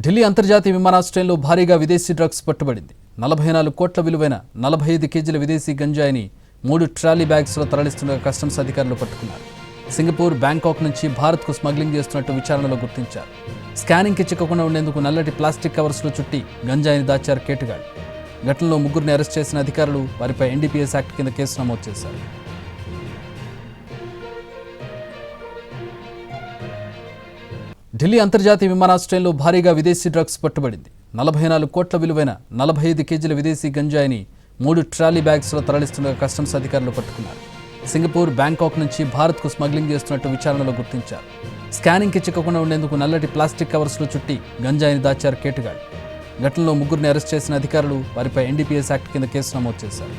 ఢిల్లీ అంతర్జాతీయ విమానాశ్రయంలో భారీగా విదేశీ డ్రగ్స్ పట్టుబడింది. 44 కోట్ల విలువైన 45 కేజీల విదేశీ గంజాయిని 3 ట్రాలీ బ్యాగ్స్లో తరలిస్తుండగా కస్టమ్స్ అధికారులు పట్టుకున్నారు. సింగపూర్, బ్యాంకాక్ నుంచి భారత్కు స్మగ్లింగ్ చేస్తున్నట్టు విచారణలో గుర్తించారు. స్కానింగ్కి చిక్కకుండా ఉండేందుకు నల్లటి ప్లాస్టిక్ కవర్స్లో చుట్టి గంజాయిని దాచారు కేటుగాళ్లు. ఘటనలో 3గురిని అరెస్ట్ చేసిన అధికారులు వారిపై NDPS యాక్ట్ కింద కేసు నమోదు చేశారు. ఢిల్లీ అంతర్జాతీయ విమానాశ్రయంలో భారీగా విదేశీ డ్రగ్స్ పట్టుబడింది. 44 కోట్ల విలువైన 45 కేజీల విదేశీ గంజాయిని 3 ట్రాలీ బ్యాగ్స్లో తరలిస్తుండగా కస్టమ్స్ అధికారులు పట్టుకున్నారు. సింగపూర్, బ్యాంకాక్ నుంచి భారత్కు స్మగ్లింగ్ చేస్తున్నట్టు విచారణలో గుర్తించారు. స్కానింగ్కి చిక్కకుండా ఉండేందుకు నల్లటి ప్లాస్టిక్ కవర్స్లో చుట్టి గంజాయిని దాచారు కేటుగాళ్లు. ఘటనలో 3గురిని అరెస్ట్ చేసిన అధికారులు వారిపై NDPS యాక్ట్ కింద కేసు నమోదు చేశారు.